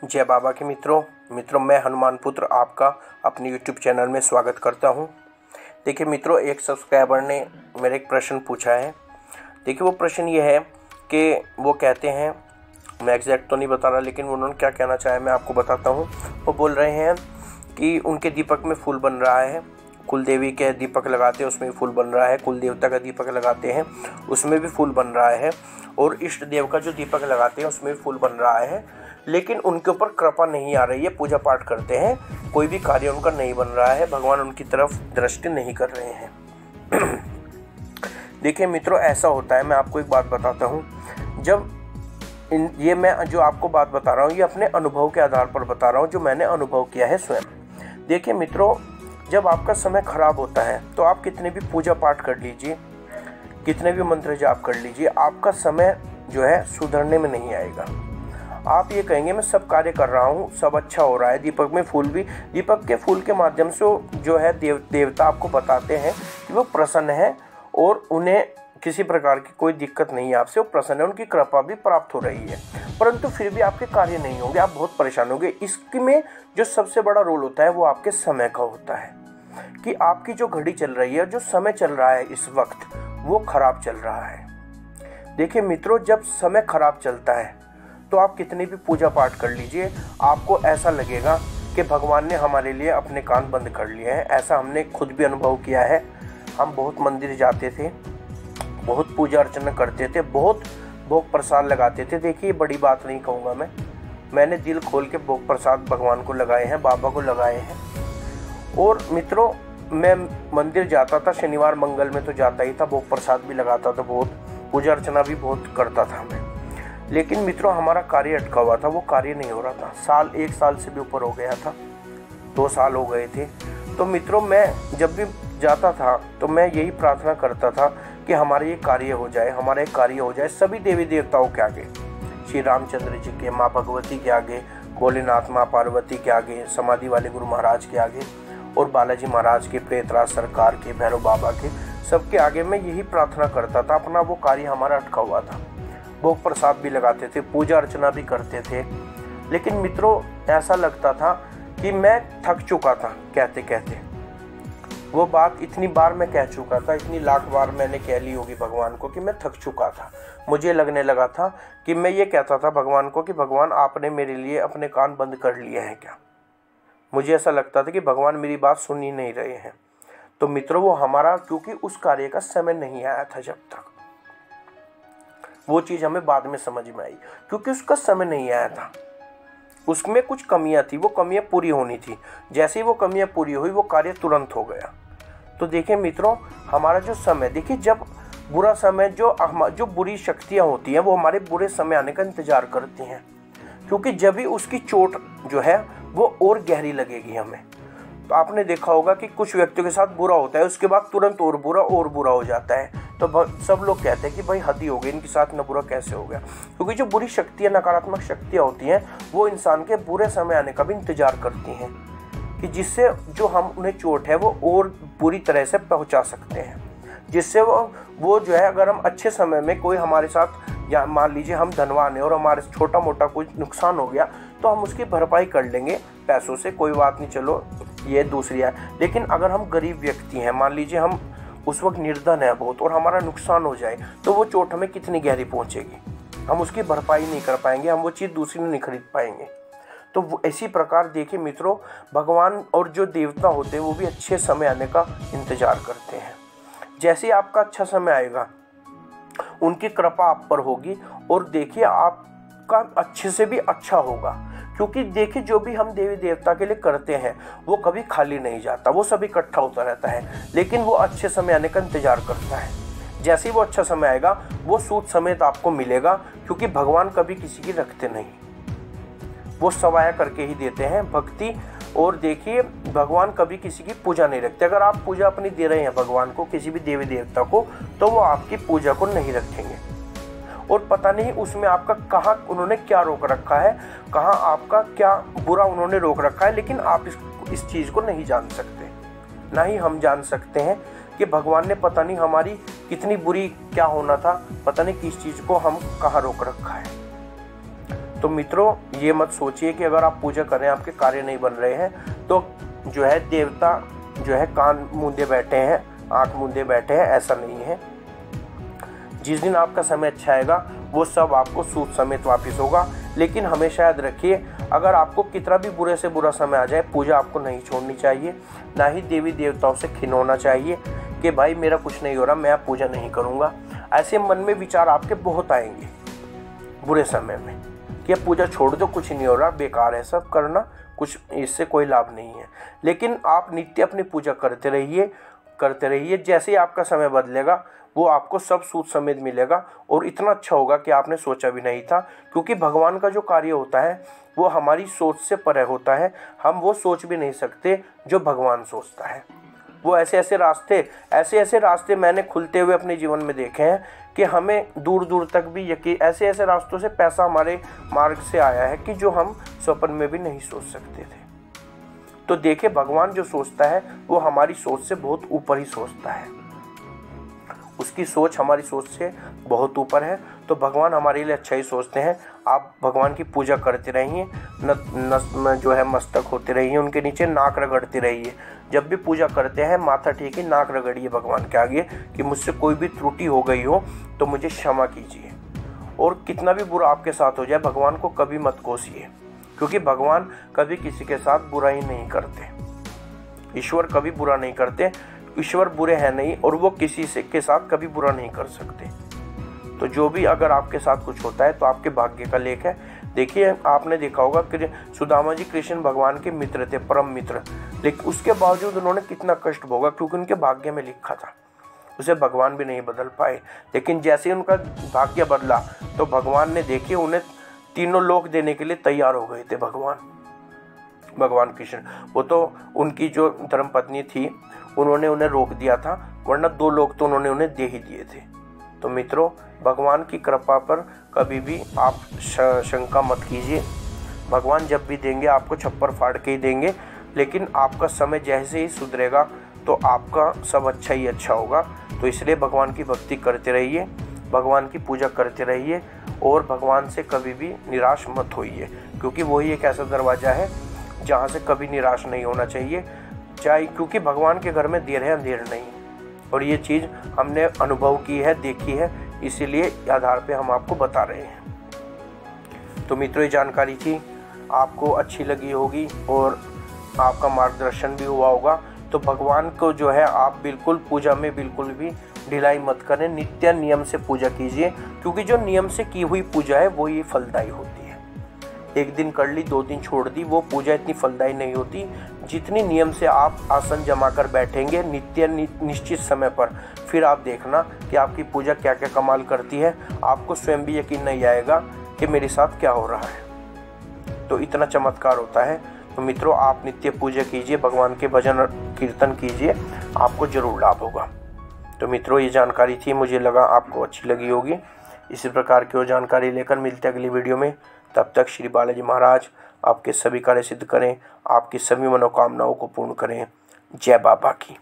जय बाबा के मित्रों मैं हनुमान पुत्र आपका अपने YouTube चैनल में स्वागत करता हूं। देखिए मित्रों, एक सब्सक्राइबर ने मेरे एक प्रश्न पूछा है। देखिए वो प्रश्न ये है कि वो कहते हैं, मैं एग्जैक्ट तो नहीं बता रहा, लेकिन उन्होंने क्या कहना चाहे मैं आपको बताता हूं। वो बोल रहे हैं कि उनके दीपक में फूल बन रहा है, कुल देवी के दीपक लगाते हैं उसमें भी फूल बन रहा है, कुल देवता का दीपक लगाते हैं उसमें भी फूल बन रहा है, और इष्ट देव का जो दीपक लगाते हैं उसमें भी फूल बन रहा है, लेकिन उनके ऊपर कृपा नहीं आ रही है। पूजा पाठ करते हैं, कोई भी कार्य उनका नहीं बन रहा है, भगवान उनकी तरफ दृष्टि नहीं कर रहे हैं। देखिए मित्रों, ऐसा होता है। मैं आपको एक बात बताता हूँ। जब ये मैं जो आपको बात बता रहा हूँ, ये अपने अनुभव के आधार पर बता रहा हूँ, जो मैंने अनुभव किया है स्वयं। देखिए मित्रों, जब आपका समय खराब होता है तो आप कितने भी पूजा पाठ कर लीजिए, कितने भी मंत्र जाप कर लीजिए, आपका समय जो है सुधरने में नहीं आएगा। आप ये कहेंगे मैं सब कार्य कर रहा हूँ, सब अच्छा हो रहा है, दीपक में फूल भी, दीपक के फूल के माध्यम से जो है देवता आपको बताते हैं कि वो प्रसन्न है और उन्हें किसी प्रकार की कोई दिक्कत नहीं है आपसे, वो प्रसन्न है, उनकी कृपा भी प्राप्त हो रही है, परंतु फिर भी आपके कार्य नहीं होंगे, आप बहुत परेशान होंगे। इसमें जो सबसे बड़ा रोल होता है वो आपके समय का होता है, कि आपकी जो घड़ी चल रही है, जो समय चल रहा है इस वक्त, वो खराब चल रहा है। देखिए मित्रों, जब समय खराब चलता है तो आप कितनी भी पूजा पाठ कर लीजिए, आपको ऐसा लगेगा कि भगवान ने हमारे लिए अपने कान बंद कर लिए हैं। ऐसा हमने खुद भी अनुभव किया है। हम बहुत मंदिर जाते थे, बहुत पूजा अर्चना करते थे, बहुत भोग प्रसाद लगाते थे। देखिए बड़ी बात नहीं कहूँगा मैंने दिल खोल के भोग प्रसाद भगवान को लगाए हैं, बाबा को लगाए हैं। और मित्रों, मैं मंदिर जाता था, शनिवार मंगल में तो जाता ही था, भोग प्रसाद भी लगाता था, बहुत पूजा अर्चना भी बहुत करता था मैं। लेकिन मित्रों, हमारा कार्य अटका हुआ था, वो कार्य नहीं हो रहा था। एक साल से भी ऊपर हो गया था, 2 साल हो गए थे। तो मित्रों, मैं जब भी जाता था तो मैं यही प्रार्थना करता था कि हमारा ये कार्य हो जाए, हमारा एक कार्य हो जाए। सभी देवी देवताओं के आगे, श्री रामचंद्र जी के, माँ भगवती के आगे, भोलेनाथ माँ पार्वती के आगे, समाधि वाले गुरु महाराज के आगे, और बालाजी महाराज के, प्रेतराज सरकार के, भैरव बाबा के, सबके आगे मैं यही प्रार्थना करता था। अपना वो कार्य हमारा अटका हुआ था। भोग प्रसाद भी लगाते थे, पूजा अर्चना भी करते थे, लेकिन मित्रों ऐसा लगता था कि मैं थक चुका था कहते कहते। वो बात इतनी बार मैं कह चुका था, इतनी लाख बार मैंने कह ली होगी भगवान को कि मैं थक चुका था। मुझे लगने लगा था कि मैं ये कहता था भगवान को कि भगवान आपने मेरे लिए अपने कान बंद कर लिए हैं क्या। मुझे ऐसा लगता था कि भगवान मेरी बात सुन ही नहीं रहे हैं। तो मित्रों, वो हमारा, क्योंकि उस कार्य का समय नहीं आया था, जब तक वो चीज़ हमें बाद में समझ में आई, क्योंकि उसका समय नहीं आया था, उसमें कुछ कमियां थी, वो कमियां पूरी होनी थी। जैसे ही वो कमियां पूरी हुई, वो कार्य तुरंत हो गया। तो देखिए मित्रों, हमारा जो समय, देखिए जब बुरा समय, जो बुरी शक्तियां होती हैं वो हमारे बुरे समय आने का इंतजार करती हैं, क्योंकि जब भी उसकी चोट जो है वो और गहरी लगेगी हमें। तो आपने देखा होगा कि कुछ व्यक्तियों के साथ बुरा होता है, उसके बाद तुरंत और बुरा हो जाता है। तो सब लोग कहते हैं कि भाई हद ही हो गई, इनके साथ न बुरा कैसे हो गया। क्योंकि जो बुरी शक्तियाँ, नकारात्मक शक्तियाँ होती हैं, वो इंसान के बुरे समय आने का भी इंतजार करती हैं, कि जिससे जो हम उन्हें चोट है वो और बुरी तरह से पहुंचा सकते हैं। जिससे वो जो है, अगर हम अच्छे समय में कोई हमारे साथ, या मान लीजिए हम धनवान हैं और हमारे छोटा मोटा कुछ नुकसान हो गया, तो हम उसकी भरपाई कर लेंगे पैसों से, कोई बात नहीं, चलो ये दूसरी है। लेकिन अगर हम गरीब व्यक्ति हैं, मान लीजिए हम उस वक्त निर्धन है बहुत, और हमारा नुकसान हो जाए, तो वो चोट हमें कितनी गहरी पहुंचेगी, हम उसकी भरपाई नहीं कर पाएंगे, हम वो चीज़ दूसरी नहीं खरीद पाएंगे। तो इसी प्रकार देखिए मित्रों, भगवान और जो देवता होते हैं वो भी अच्छे समय आने का इंतजार करते हैं। जैसे ही आपका अच्छा समय आएगा, उनकी कृपा आप पर होगी, और देखिए आपका अच्छे से भी अच्छा होगा। क्योंकि देखिए, जो भी हम देवी देवता के लिए करते हैं वो कभी खाली नहीं जाता, वो सब इकट्ठा होता रहता है, लेकिन वो अच्छे समय आने का इंतजार करता है। जैसे ही वो अच्छा समय आएगा, वो सूद समेत आपको मिलेगा, क्योंकि भगवान कभी किसी की रखते नहीं, वो सवाया करके ही देते हैं भक्ति। और देखिए, भगवान कभी किसी की पूजा नहीं रखते। अगर आप पूजा अपनी दे रहे हैं भगवान को, किसी भी देवी देवता को, तो वो आपकी पूजा को नहीं रखेंगे, और पता नहीं उसमें आपका कहाँ उन्होंने क्या रोक रखा है, कहाँ आपका क्या बुरा उन्होंने रोक रखा है। लेकिन आप इस चीज़ को नहीं जान सकते, ना ही हम जान सकते हैं कि भगवान ने पता नहीं हमारी कितनी बुरी क्या होना था, पता नहीं किस चीज़ को हम कहाँ रोक रखा है। तो मित्रों ये मत सोचिए कि अगर आप पूजा कर रहे हैं आपके कार्य नहीं बन रहे हैं तो जो है देवता जो है कान मूंदे बैठे हैं, आंख मूंदे बैठे हैं, ऐसा नहीं है। जिस दिन आपका समय अच्छा आएगा वो सब आपको सूद समेत वापस होगा। लेकिन हमेशा याद रखिए, अगर आपको कितना भी बुरे से बुरा समय आ जाए, पूजा आपको नहीं छोड़नी चाहिए, ना ही देवी देवताओं से खिनौना चाहिए कि भाई मेरा कुछ नहीं हो रहा, मैं अब पूजा नहीं करूँगा। ऐसे मन में विचार आपके बहुत आएंगे बुरे समय में कि अब पूजा छोड़ दो, कुछ नहीं हो रहा, बेकार है सब करना, कुछ इससे कोई लाभ नहीं है। लेकिन आप नित्य अपनी पूजा करते रहिए। जैसे ही आपका समय बदलेगा वो आपको सब सूद समेत मिलेगा और इतना अच्छा होगा कि आपने सोचा भी नहीं था। क्योंकि भगवान का जो कार्य होता है वो हमारी सोच से परे होता है। हम वो सोच भी नहीं सकते जो भगवान सोचता है। वो ऐसे ऐसे रास्ते मैंने खुलते हुए अपने जीवन में देखे हैं कि हमें दूर दूर तक भी यकीन, ऐसे रास्तों से पैसा हमारे मार्ग से आया है कि जो हम स्वप्न में भी नहीं सोच सकते थे। तो देखिए, भगवान जो सोचता है वो हमारी सोच से बहुत ऊपर ही सोचता है। उसकी सोच हमारी सोच से बहुत ऊपर है। तो भगवान हमारे लिए अच्छा ही सोचते हैं। आप भगवान की पूजा करते रहिए, जो है मस्तक होते रहिए, उनके नीचे नाक रगड़ते रहिए। जब भी पूजा करते हैं माथा टेकिए, नाक रगड़िए भगवान के आगे कि मुझसे कोई भी त्रुटि हो गई हो तो मुझे क्षमा कीजिए। और कितना भी बुरा आपके साथ हो जाए, भगवान को कभी मत कोसिए, क्योंकि भगवान कभी किसी के साथ बुरा ही नहीं करते। ईश्वर कभी बुरा नहीं करते। ईश्वर बुरे हैं नहीं और वो किसी से के साथ कभी बुरा नहीं कर सकते। तो जो भी अगर आपके साथ कुछ होता है तो आपके भाग्य का लेख है। देखिए, आपने देखा होगा कि सुदामा जी कृष्ण भगवान के मित्र थे, परम मित्र, लेकिन उसके बावजूद उन्होंने कितना कष्ट भोगा, क्योंकि उनके भाग्य में लिखा था। उसे भगवान भी नहीं बदल पाए। लेकिन जैसे ही उनका भाग्य बदला तो भगवान ने, देखिए, उन्हें तीनों लोक देने के लिए तैयार हो गए थे भगवान कृष्ण। वो तो उनकी जो धर्मपत्नी थी उन्होंने उन्हें रोक दिया था, वरना 2 लोग तो उन्होंने उन्हें दे ही दिए थे। तो मित्रों, भगवान की कृपा पर कभी भी आप शंका मत कीजिए। भगवान जब भी देंगे आपको छप्पर फाड़ के ही देंगे। लेकिन आपका समय जैसे ही सुधरेगा तो आपका सब अच्छा ही अच्छा होगा। तो इसलिए भगवान की भक्ति करते रहिए, भगवान की पूजा करते रहिए और भगवान से कभी भी निराश मत होइए, क्योंकि वही एक ऐसा दरवाज़ा है जहाँ से कभी निराश नहीं होना चाहिए। क्योंकि भगवान के घर में देर है अंधेर नहीं, और ये चीज़ हमने अनुभव की है, देखी है, इसीलिए आधार पे हम आपको बता रहे हैं। तो मित्रों, ये जानकारी थी, आपको अच्छी लगी होगी और आपका मार्गदर्शन भी हुआ होगा। तो भगवान को जो है आप बिल्कुल पूजा में बिल्कुल भी ढिलाई मत करें, नित्य नियम से पूजा कीजिए, क्योंकि जो नियम से की हुई पूजा है वो ही फलदायी होती है। एक दिन कर ली, 2 दिन छोड़ दी, वो पूजा इतनी फलदायी नहीं होती। जितनी नियम से आप आसन जमा कर बैठेंगे निश्चित समय पर, फिर आप देखना कि आपकी पूजा क्या क्या कमाल करती है। आपको स्वयं भी यकीन नहीं आएगा कि मेरे साथ क्या हो रहा है। तो इतना चमत्कार होता है। तो मित्रों, आप नित्य पूजा कीजिए, भगवान के भजन कीर्तन कीजिए, आपको जरूर लाभ होगा। तो मित्रों, ये जानकारी थी, मुझे लगा आपको अच्छी लगी होगी। इसी प्रकार की और जानकारी लेकर मिलते हैं अगली वीडियो में। तब तक श्री बालाजी महाराज आपके सभी कार्य सिद्ध करें, आपकी सभी मनोकामनाओं को पूर्ण करें। जय बाबा की।